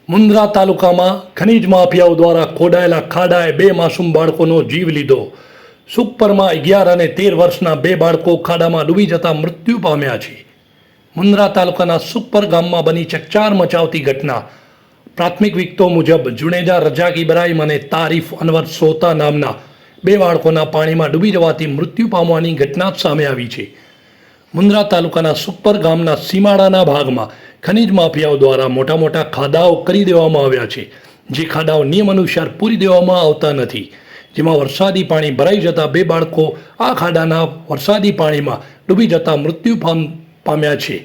મુન્દ્રા તાલુકામાં ખનીજ માફિયાઓ દ્વારા ખોડાયેલા ખાડાએ 2 માસૂમ બાળકોનો જીવ લીધો। સુખપરમાં 11 અને 13 વર્ષના 2 બાળકો ખાડામાં ડૂબી જતા મૃત્યુ પામ્યા છે। મુન્દ્રા તાલુકાના સુખપર ગામમાં બની ચકચાર મચાવતી ઘટના। પ્રાથમિક વિગતો મુજબ જુનેજા રજાક ઇબ્રાહિમ અને તારીફ અનવર સોતા નામના 2 બાળકોના પાણીમાં ડૂબી જવાથી મૃત્યુ પામવાની ઘટના સામે આવી છે। મુન્દ્રા તાલુકાના સુખપર ગામના સીમાડાના ભાગમાં ખનીજ માફિયાઓ દ્વારા મોટા મોટા ખાડાઓ કરી દેવામાં આવ્યા છે, જે ખાડાઓ નિયમ અનુસાર પૂરી દેવામાં આવતા નથી, જેમાં વરસાદી પાણી ભરાઈ જતા 2 બાળકો આ ખાડાના વરસાદી પાણીમાં ડૂબી જતા મૃત્યુ પામ્યા છે।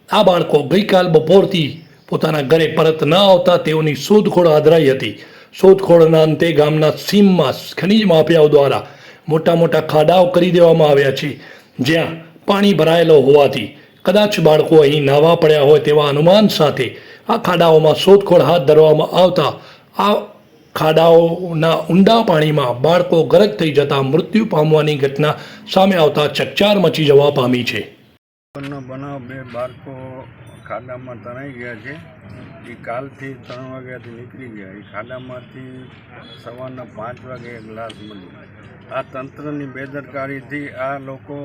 આ બાળકો ગઈકાલ બપોરથી પોતાના ઘરે પરત ન આવતા તેઓની શોધખોળ આદરાઈ હતી। શોધખોળના અંતે ગામના સીમમાં ખનીજ માફિયાઓ દ્વારા મોટા મોટા ખાડાઓ કરી દેવામાં આવ્યા છે, જ્યાં પાણી ભરાયેલો હોવાથી કદાચ બાળકો અહીં નાહવા પડ્યા હોય તેવા અનુમાન સાથે આ ખાડાઓમાં શોધખોળ હાથ ધરવામાં આવતા આ ખાડાઓના ઊંડા પાણીમાં બાળકો ગરક થઈ જતા મૃત્યુ પામવાની ઘટના સામે આવતા ચકચાર મચી જવા પામી છે। બનાવ 2 બાળકો ખાડામાં તણાઈ ગયા છે। એ કાલથી 3 વાગ્યાથી નીકળી ગયા। એ ખાડામાંથી સવારના 5 વાગે એક લાશ મળી। આ તંત્રની બેદરકારીથી આ લોકો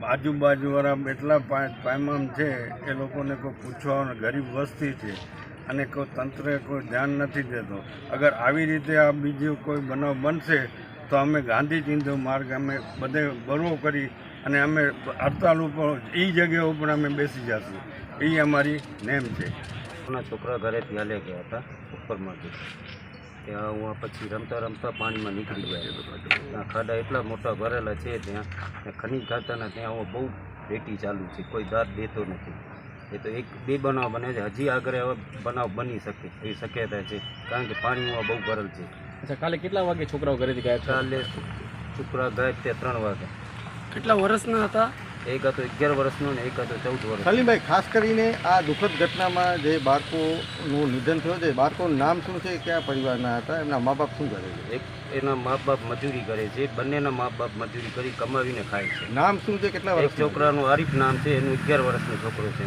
આજુબાજુવાળા એટલા પાયમામ છે, એ લોકોને કોઈ પૂછવા ગરીબ વસ્તી છે અને કોઈ તંત્રે કોઈ ધ્યાન નથી દેતો। અગર આવી રીતે આ બીજો કોઈ બનાવ બનશે તો અમે ગાંધી ચિંધો માર્ગ અમે બધે બરો કરી અને અમે હડતાલ ઉપર એ જગ્યા ઉપર અમે બેસી જશું। એ અમારી નેમ છે। છોકરા ઘરેથી હાલે ગયા હતા ઉપરમાંથી, ત્યાં હું પછી રમતા રમતા પાણીમાં નીકળી ગયા। ત્યાં ખાડા એટલા મોટા ભરેલા છે, ત્યાં ખનીજ ખાતાના ત્યાં બહુ રેટી ચાલુ છે, કોઈ દાદ દેતો નથી। એ તો 1-2 બનાવ બને છે, હજી આગળ હવે બનાવ બની શકે એવી શક્યતા છે, કારણ કે પાણીમાં બહુ ભરેલ છે। અચ્છા, કાલે કેટલા વાગે છોકરાઓ ઘરેથી ગયા? કાલે છોકરા ગયા તે 3 વાગે। કેટલા વર્ષના હતા? એક હતો 11 વર્ષનો ને એક હતો 14 વર્ષ। સલીમભાઈ, ખાસ કરીને આ દુઃખદ ઘટનામાં જે બાળકોનું નિધન થયું છે, બાળકોનું નામ શું છે, કયા પરિવારના હતા, એમના મા બાપ શું કરે છે? એક એના મા બાપ મજૂરી કરે છે, બંનેના મા બાપ મજૂરી કરી કમાવીને ખાય છે। નામ શું છે, કેટલા વર્ષ? એક છોકરાનું આરીફ નામ છે, એનું 11 વર્ષનો છોકરો છે।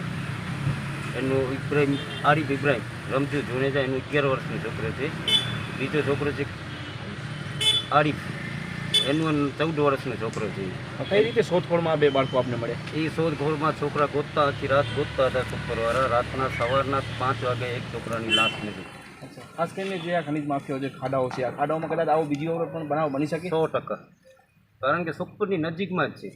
એનું આરીફ ઇબ્રાહિમ રમજુ જુનેજા, એનું 11 વર્ષનો છોકરો છે। બીજો છોકરો છે આરીફ, એનું 14 વર્ષનો છોકરો છે। કઈ રીતે શોધખોળમાં 2 બાળકો આપને મળ્યા? એ શોધખોળમાં છોકરા ગોતતા આખી રાત ગોતતા હતા સુપરવાળા। રાતના સવારના 5 વાગે એક છોકરાની લાશ મળી। અચ્છા, ખાસ કરીને જે આ ખનીજ માફિયાઓ જે ખાડાઓ છે, આ ખાડાઓમાં કદાચ આવો બીજી વખત પણ બનાવ બની શકે? 100%, કારણ કે સુખપરની નજીકમાં જ છે,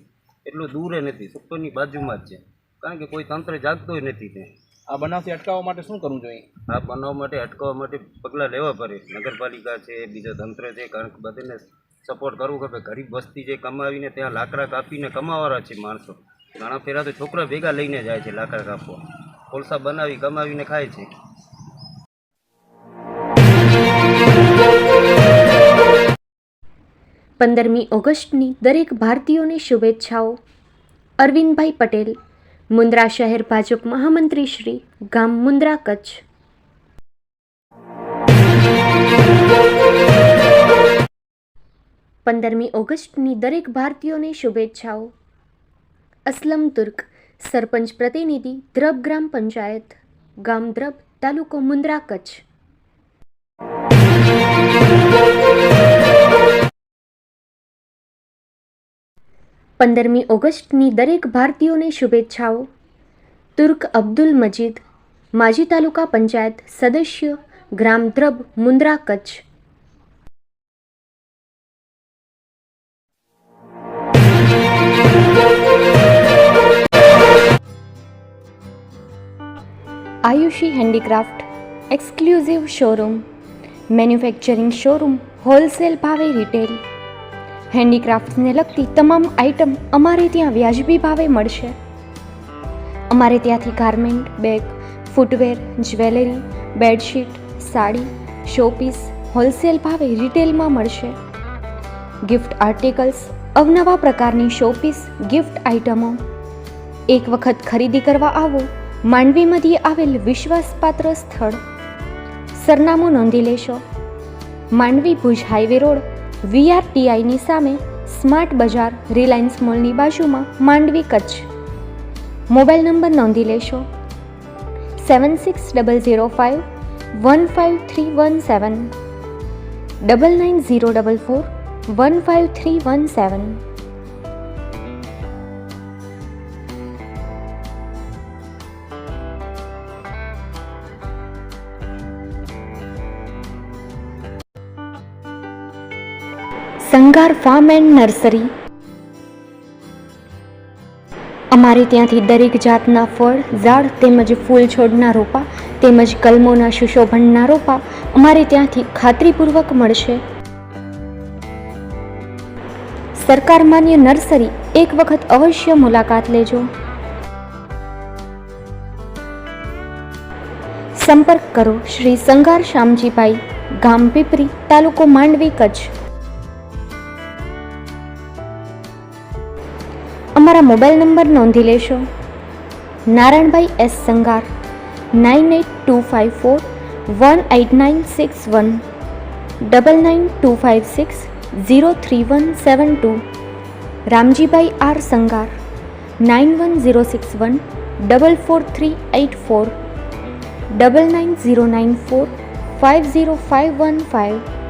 એટલું દૂરે નથી, સુખપરની બાજુમાં જ છે, કારણ કે કોઈ તંત્ર જાગતો નથી ત્યાં। આ બનાવથી અટકાવવા માટે શું કરવું જોઈએ? આ બનાવ માટે અટકાવવા માટે પગલાં લેવા પડે। નગરપાલિકા છે, બીજો તંત્ર છે, કારણ કે બધાને સપોર્ટ કરવું કે ભાઈ ગરીબ વસ્તી જે કમાવીને ત્યાં લાકડા કાપીને કમાવાળા છે માણસો, ઘણા ફેરા તો છોકરા ભેગા લઈને જાય છે લાકડા કાપવા, કોલસા બનાવી કમાવીને ખાય છે। પંદરમી ઓગસ્ટની દરેક ભારતીયોને શુભેચ્છાઓ। અરવિંદભાઈ પટેલ, મુન્દ્રા શહેર ભાજપ મહામંત્રી શ્રી, ગામ મુન્દ્રા, કચ્છ। 15મી ઓગસ્ટની દરેક ભારતીયોને શુભેચ્છાઓ। અસલમ તુર્ક, સરપંચ પ્રતિનિધિ, દ્રબ ગ્રામ પંચાયત, ગામ દ્રબ, તાલુકો મુન્દ્રા, કચ્છ। 15મી ઓગસ્ટની દરેક ભારતીયોને શુભેચ્છાઓ। તુર્ક અબ્દુલ મજીદ, માજી તાલુકા પંચાયત સદસ્ય, ગ્રામ Dhrab, Mundra, Kutch. Ayushi handicraft exclusive showroom, manufacturing showroom, wholesale ભાવે રિટેલ, હેન્ડીક્રાફ્ટ્સને લગતી તમામ આઇટમ અમારે ત્યાં વ્યાજબી ભાવે મળશે। અમારે ત્યાંથી garment, bag, footwear, jewellery, bedsheet, sari, showpiece wholesale ભાવે રિટેલમાં મળશે। ગિફ્ટ આર્ટિકલ્સ, અવનવા પ્રકારની શોપીસ, ગિફ્ટ આઇટમો। એક વખત ખરીદી કરવા આવો। માંડવી મધ્યે આવેલ વિશ્વાસપાત્ર સ્થળ। સરનામું નોંધી લેશો। માંડવી ભુજ હાઈવે રોડ, VRTIની સામે, સ્માર્ટ બજાર, રિલાયન્સ મોલની બાજુમાં, માંડવી, કચ્છ। મોબાઈલ નંબર નોંધી લેશો 7605 15317 99044 15317. Sangar farm and nursery. અમારે ત્યાંથી દરેક જાતના ફળ, ઝાડ તેમજ ફૂલ છોડના રોપા તેમજ કલમોના સુશોભનના રોપા અમારે ત્યાંથી ખાતરીપૂર્વક મળશે. સરકાર માન્ય નર્સરી એક વખત અવશ્ય મુલાકાત લેજો. સંપર્ક કરો શ્રી સંગાર શામજીભાઈ, ગામ પીપરી, તાલુકો માંડવી, કચ્છ. અમારા મોબાઈલ નંબર નોંધી લેશો: નારાયણભાઈ એસ સંગાર 98254 18961 99256 03172. રામજીભાઈ આર સંગાર 91061 44384 99094 50515.